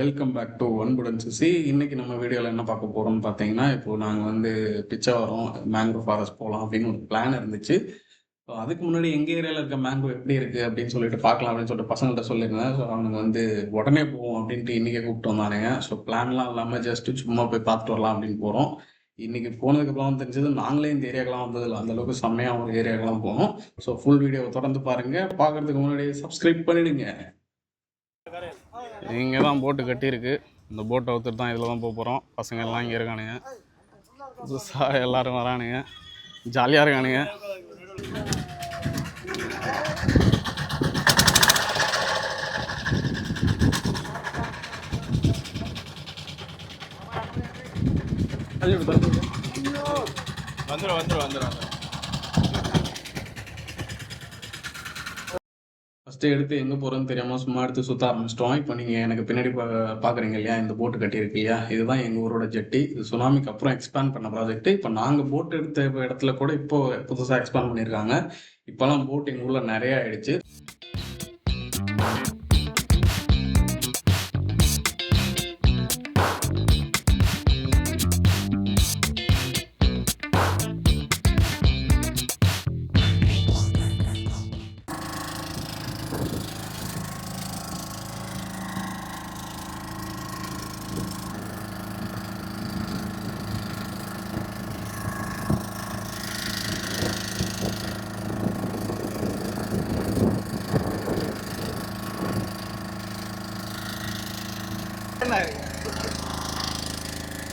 Welcome back to அன்புடன் CC. இன்னைக்கு நம்ம வீடியோவில் என்ன பார்க்க போகிறோம்னு பார்த்தீங்கன்னா, இப்போ நாங்கள் வந்து பிச்சாவரம் மேங்கோ ஃபாரஸ்ட் போகலாம் அப்படின்னு ஒரு பிளான் இருந்துச்சு. ஸோ அதுக்கு முன்னாடி எங்கள் ஏரியாவில் இருக்க மேங்கோ எப்படி இருக்குது அப்படின்னு சொல்லிட்டு பார்க்கலாம் அப்படின்னு சொல்லிட்டு பசங்கள்கிட்ட சொல்லியிருந்தேன். ஸோ அவனுங்க வந்து உடனே போவோம் அப்படின்ட்டு இன்றைக்கே கூப்பிட்டு வந்தானுங்க. ஸோ பிளான்லாம் இல்லாமல் ஜஸ்ட்டு சும்மா போய் பார்த்துட்டு வரலாம் அப்படின்னு போகிறோம். இன்றைக்கி போனதுக்கப்புறம் தெரிஞ்சது நாங்களே இந்த ஏரியாக்கெலாம் வந்ததில்லை, அந்தளவுக்கு செம்மையாக ஒரு ஏரியாக்கெலாம் போனோம். ஸோ ஃபுல் வீடியோவை தொடர்ந்து பாருங்கள். பார்க்குறதுக்கு முன்னாடி சப்ஸ்கிரைப் பண்ணிடுங்க. இங்கே தான் போட்டு கட்டியிருக்கு. இந்த போட்டை ஒருத்தர் தான் இதில் தான் போக போகிறோம். பசங்க எல்லாம் இங்கே இருக்கானுங்க, புதுசாக எல்லோரும் வரானுங்க, ஜாலியாக இருக்கானுங்க. வந்துடும். ஃபஸ்ட்டு எடுத்து எங்கே போகிறோன்னு தெரியாமல் சும்மா எடுத்து சுற்ற ஆரம்பிச்சிட்டோம். இப்போ நீங்கள் எனக்கு பின்னாடி பார்க்குறீங்க இல்லையா, இந்த போட்டு கட்டியிருக்கு இல்லையா, இதுதான் எங்கள் ஊரோட ஜெட்டி. இது சுனாமிக்கு அப்புறம் எக்ஸ்பேண்ட் பண்ண ப்ராஜெக்ட்டு. இப்போ நாங்கள் போட்டு எடுத்த இடத்துல கூட இப்போது புதுசாக எக்ஸ்பேண்ட் பண்ணியிருக்காங்க. இப்போலாம் போட் எங்கள் ஊரில் நிறையா ஆயிடுச்சு.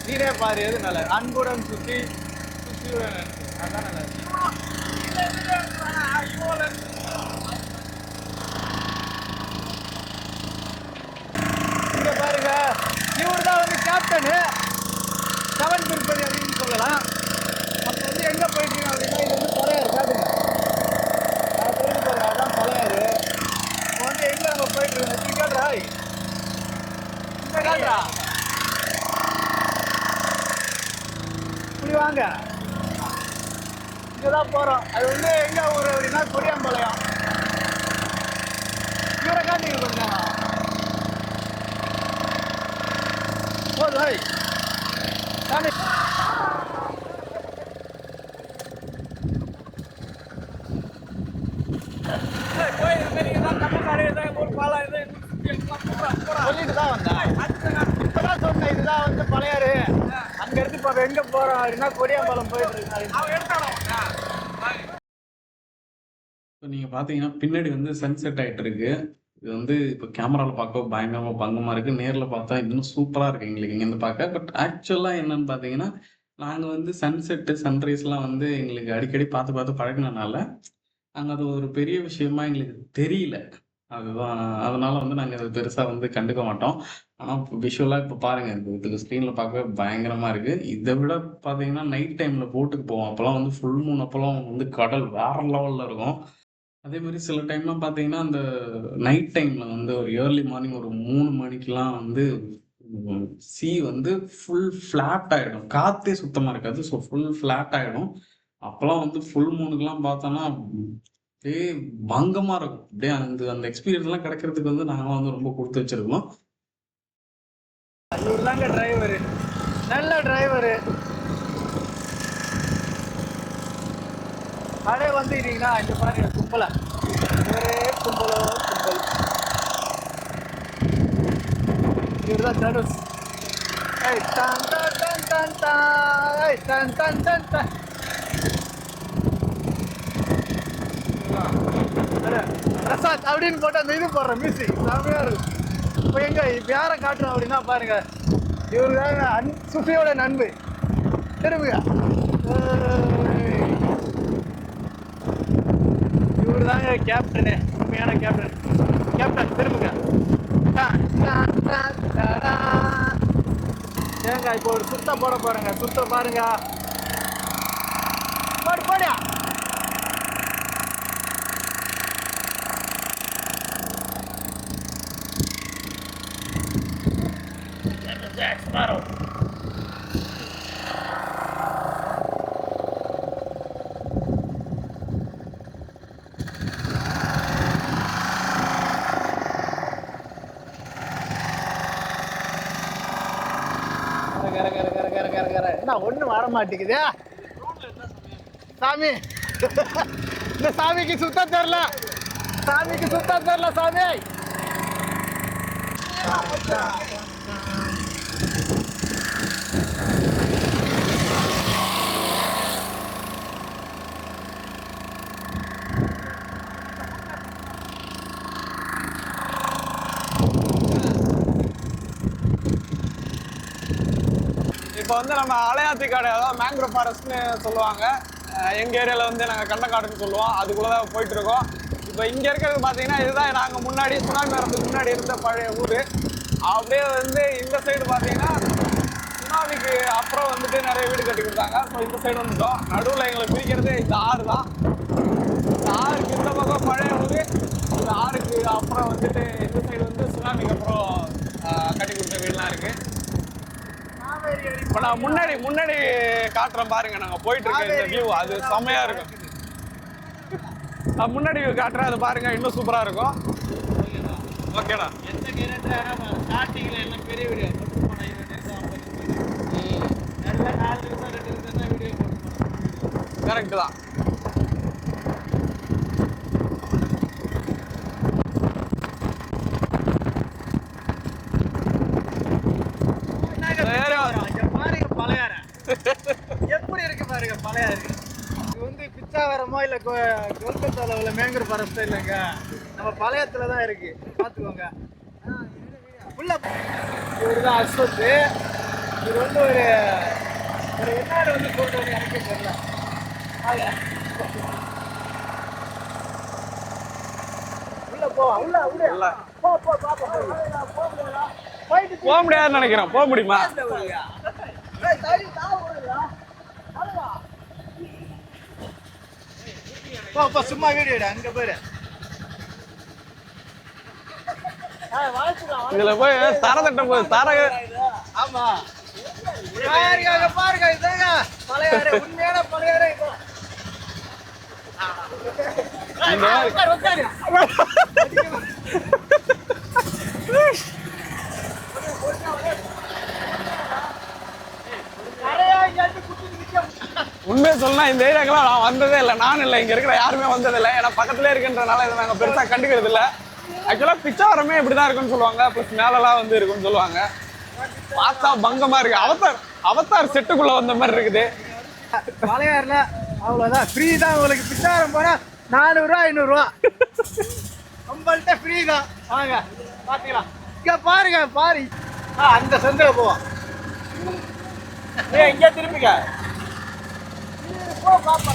நீரே பாரு, எது நல்ல அன்புடன் சுத்தி அதான் நல்லது. இங்க பாருங்க, இவர் தான் வந்து கேப்டனு, 7 திருப்பதி அப்படின்னு சொல்லலாம். அப்போ வந்து எங்க போயிட்டு இருக்கோம் அப்படின்னா, இது வந்து பழையாறு காட்டுங்க. போயிட்டு பாருங்க, அதான் பழையாறு. இப்போ வந்து எங்க நம்ம போயிட்டு இருக்கோம் கேட்றா, இந்த காட்டுறா வாங்க, இங்கதான் போறோம். அது வந்து எங்க ஊர் அப்படின்னா கொடியாம்பாளையம். இவரை காட்டுங்க கொஞ்சம் போதும். சொல்லிட்டு தான் வந்தேன். இப்பதான் சொன்னேன், இதுதான் வந்து பழையாறு. அங்க இருந்து இப்ப எங்க போறோம் அப்படின்னா கொடியாம்பாளையம் போயிட்டு இருக்கு. இப்போ நீங்கள் பார்த்தீங்கன்னா பின்னாடி வந்து சன்செட் ஆகிட்டு இருக்கு. இது வந்து இப்போ கேமராவில் பார்க்க பயங்கரமாக பங்கமாக இருக்குது. நேரில் பார்த்தா இன்னும் சூப்பராக இருக்குது எங்களுக்கு இங்கேருந்து பார்க்க. பட் ஆக்சுவலாக என்னன்னு பார்த்தீங்கன்னா, நாங்கள் வந்து சன்செட்டு சன்ரைஸ்லாம் வந்து எங்களுக்கு அடிக்கடி பார்த்து பார்த்து பழகினனால நாங்கள் அது ஒரு பெரிய விஷயமா எங்களுக்கு தெரியல. அதுதான், அதனால வந்து நாங்கள் அது பெருசாக வந்து கண்டுக்க மாட்டோம். ஆனால் இப்போ விஷுவலாக இப்போ பாருங்கள், இதுக்கு ஸ்க்ரீனில் பார்க்கவே பயங்கரமாக இருக்குது. இதை விட பார்த்தீங்கன்னா நைட் டைமில் போட்டுக்கு போவோம். அப்போல்லாம் வந்து ஃபுல் மூன், அப்போல்லாம் வந்து கடல் வேற லெவலில் இருக்கும். அதே மாதிரி சில டைம்லாம் பார்த்தீங்கன்னா, அந்த நைட் டைமில் வந்து ஒரு ஏர்லி மார்னிங் ஒரு 3 மணிக்கெலாம் வந்து சீ வந்து ஃபுல் ஃப்ளாட் ஆகிடும். காற்றே சுத்தமாக இருக்காது. ஸோ ஃபுல் ஃப்ளாட் ஆகிடும். அப்போல்லாம் வந்து ஃபுல் மூனுக்கெலாம் பார்த்தோன்னா அப்படியே பங்கமாக இருக்கும். அப்படியே அந்த அந்த எக்ஸ்பீரியன்ஸ்லாம் கிடைக்கிறதுக்கு வந்து நாங்களாம் வந்து ரொம்ப கொடுத்து வச்சிருக்கோம். இவர் தாங்க டிரைவரு, நல்ல டிரைவரு. அப்படியே வந்துட்டீங்கன்னா இங்க பாருங்க கும்பலை, ஒரே கும்பலோ கும்பல். இவர் தான் தனுஷ். பிரசாத் அப்படின்னு போட்டு அந்த இது போடுற மியூசிக் செம்மையா இருக்கும். இப்போ எங்க இப்போ யாரை காட்டுறோம் அப்படின்னா பாருங்க, இவரு தாங்க சுஃபியோட நண்பு. திரும்புங்க, இவர் தாங்க கேப்டனு, உண்மையான கேப்டன். கேப்டன் திரும்புங்க. ஏங்க இப்போ ஒரு சுத்த போட போறேங்க, சுத்த பாருங்க, போடு போடியா. வர மாட்டேங்குது சாமி. இந்த சாமிக்கு சுத்த தெரியல, சாமிக்கு சுத்த தெரியல சாமி. இப்போ வந்து நம்ம அலையாத்திக்காடு, அதாவது மேங்க்ரோவ் ஃபாரஸ்ட்னு சொல்லுவாங்க. எங்கள் ஏரியாவில் வந்து நாங்கள் கண்டக்காடுன்னு சொல்லுவோம். அதுக்குள்ளே தான் போயிட்டுருக்கோம். இப்போ இங்கே இருக்கிறது பார்த்தீங்கன்னா இதுதான் நாங்கள் முன்னாடி சுனாமி வரதுக்கு முன்னாடி இருந்த பழைய ஊர். அப்படியே வந்து இந்த சைடு பார்த்தீங்கன்னா சுனாமிக்கு அப்புறம் வந்துட்டு நிறைய வீடு கட்டி கொடுத்தாங்க. ஸோ இந்த சைடு வந்துட்டோம். நடுவில் எங்களை பிரிக்கிறது இந்த ஆறு தான். இந்த ஆறுக்கு இந்த பக்கம் பழைய ஊர், இந்த ஆறுக்கு அப்புறம் வந்துட்டு இந்த சைடு வந்து சுனாமிக்கு அப்புறம் கட்டி கொடுத்த வீடுலாம் இருக்குது. இப்போ நான் முன்னாடி காட்டுறேன் பாருங்க. நாங்கள் போயிட்டு இருக்க இந்த வியூ அது செம்மையா இருக்கும். நான் முன்னாடி வியூ காட்டுறேன், அது பாருங்க, இன்னும் சூப்பரா இருக்கும். ஓகேடா. ஸ்டார்டிங்ல என்ன பெரிய வீடியோ கரெக்ட் தான். எப்படி இருக்கு பாருங்க, பழைய இருக்கு. இது வந்து பிச்சாவரமோ இல்ல கொல்கத்தால உள்ள மேங்கர் ஃபாரஸ்ட் இல்லைங்க, நம்ம பழையத்துல தான் இருக்கு. பாத்துக்கோங்க. உள்ள இவருதான் அஸ்வத். இது வந்து ஒரு என்ன வந்து சொல்றது எனக்கே தெரியல. உள்ள போ, உள்ள உள்ள போ போ பாப்பா. போக முடியாதுன்னு நினைக்கிறேன். போக முடியுமா? சும்மா வீடியோ அங்க போயிரு. இதுல போய் தரதட்ட போய் தர. ஆமா பாருங்க பாருங்க, இதாங்க பழையாறு, உண்மையான பழையாறு. உண்மையை சொல்லனா இந்த ஏரியாக்கெல்லாம் நான் வந்ததே இல்லை. நானும் இல்லை, இங்க இருக்கிற யாருமே வந்ததில்லை. ஏன்னா பக்கத்துல இருக்குன்றனால இதை நாங்கள் பெருசா கண்டுக்கிறது இல்லை. ஆக்சுவலா பிச்சாவரமே இப்படிதான் இருக்குன்னு சொல்லுவாங்க. பிளஸ் மேலெல்லாம் வந்து இருக்குன்னு சொல்லுவாங்க. பார்த்தா பங்கமா இருக்கு. அவத்தார் செட்டுக்குள்ள வந்த மாதிரி இருக்குது. பழையாறுல அவ்வளவுதான், ஃப்ரீ தான் உங்களுக்கு. பிச்சாவரம் போனா 400 ரூபா 500 ரூபா நம்மள்ட்ட ஃப்ரீ தான். வாங்க பாத்தீங்களா, இங்க பாருங்க பாரு. அந்த சந்தை போவோம். இங்க திரும்பிக்க போ பாப்பா.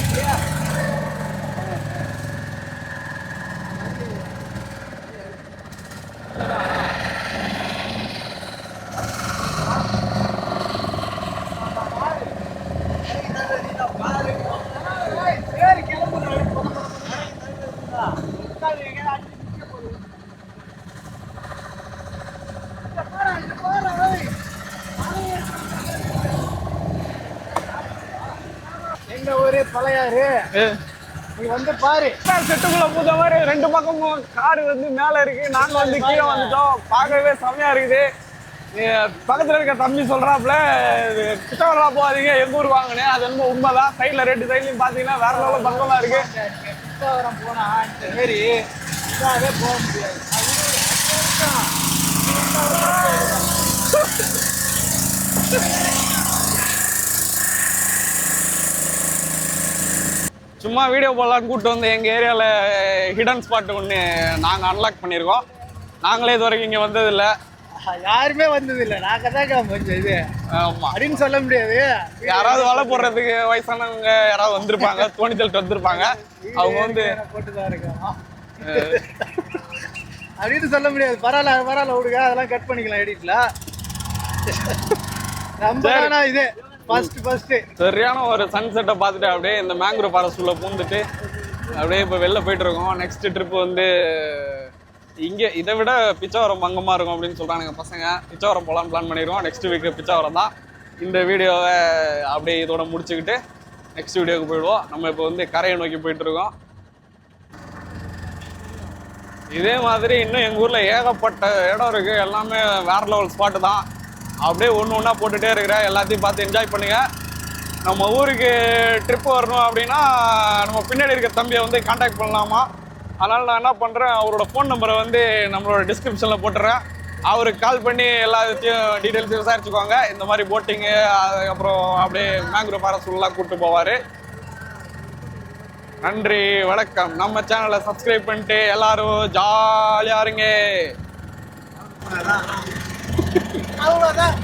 எங்க ஊரு பழையாறு. நீ வந்து பாரு, செட்டுக்குள்ள பூத்த மாதிரி ரெண்டு பக்கமும் காடு வந்து மேல இருக்கு. நாங்க வந்து கீழே வந்துட்டோம். பார்க்கவே செமையா இருக்குது. பக்கத்துல இருக்க தம்பி சொல்றாப்புல பிச்சாவரம் போகாதீங்க, எங்க ஊர் வாங்கினேன். அது ரொம்ப உண்மைதான். சைட்ல ரெண்டு சைட்லயும் பாத்தீங்கன்னா வேற லெவலில் பக்கமா இருக்கு. பிச்சாவரம் போனா இந்த மாரி இதாவே போக முடியாது. சும்மா வீடியோ போடலான்னு கூப்பிட்டு வந்து எங்கள் ஏரியாவில் ஹிடன் ஸ்பாட் ஒன்று நாங்கள் அன்லாக் பண்ணியிருக்கோம். நாங்களே இது வரைக்கும் இங்கே வந்ததில்லை. யாருமே வந்தது இல்லை. நாங்க தான் கொஞ்சம் இது அப்படின்னு சொல்ல முடியாது. யாராவது வலை போடுறதுக்கு வயசானவங்க யாராவது வந்திருப்பாங்க, தோணி தள்ளிட்டு வந்திருப்பாங்க. அவங்க வந்து போட்டுதான் இருக்கோம் அப்படின்னு சொல்ல முடியாது. பரவாயில்ல பரவாயில்ல விடுங்க, அதெல்லாம் கட் பண்ணிக்கலாம் எடிட்ல. நம்ம இது ஃபர்ஸ்ட் சரியான ஒரு சன்செட்டை பார்த்துட்டு அப்படியே இந்த மேங்க்ரோவ் ஃபாரஸ்ட் உள்ள பூந்துட்டு அப்படியே இப்போ வெளில போயிட்டு இருக்கோம். நெக்ஸ்ட் ட்ரிப் வந்து இங்கே இதை விட பிச்சாவரம் பங்கமாக இருக்கும் அப்படின்னு சொல்கிறானுங்க பசங்க. பிச்சாவரம் போகலான்னு பிளான் பண்ணிடுவோம். நெக்ஸ்ட் வீக்கு பிச்சாவரம் தான். இந்த வீடியோவை அப்படியே இதோட முடிச்சுக்கிட்டு நெக்ஸ்ட் வீடியோவுக்கு போயிடுவோம். நம்ம இப்போ வந்து கரையை நோக்கி போயிட்டுருக்கோம். இதே மாதிரி இன்னும் எங்கள் ஊரில் ஏகப்பட்ட இடம் இருக்குது. எல்லாமே வேறு லெவல் ஸ்பாட்டு தான். அப்படியே ஒன்று ஒன்றா போட்டுகிட்டே இருக்கிறேன். எல்லாத்தையும் பார்த்து என்ஜாய் பண்ணுங்கள். நம்ம ஊருக்கு ட்ரிப் வரணும் அப்படின்னா நம்ம பின்னாடி இருக்க தம்பியை வந்து காண்டாக்ட் பண்ணலாமா. அதனால் நான் என்ன பண்ணுறேன், அவரோட ஃபோன் நம்பரை வந்து நம்மளோட டிஸ்கிரிப்ஷனில் போட்டுறேன். அவருக்கு கால் பண்ணி எல்லாத்தையும் டீட்டெயில்ஸ் விசாரிச்சுக்கோங்க. இந்த மாதிரி போட்டிங்கு, அதுக்கப்புறம் அப்படியே மேங்க்ரோவ் ஃபாரஸ்ட் ஃபுல்லாக கூப்பிட்டு போவார். நன்றி, வணக்கம். நம்ம சேனலை சப்ஸ்கிரைப் பண்ணிட்டு எல்லாரும் ஜாலியாக இருங்க. அவ்வளோதான்.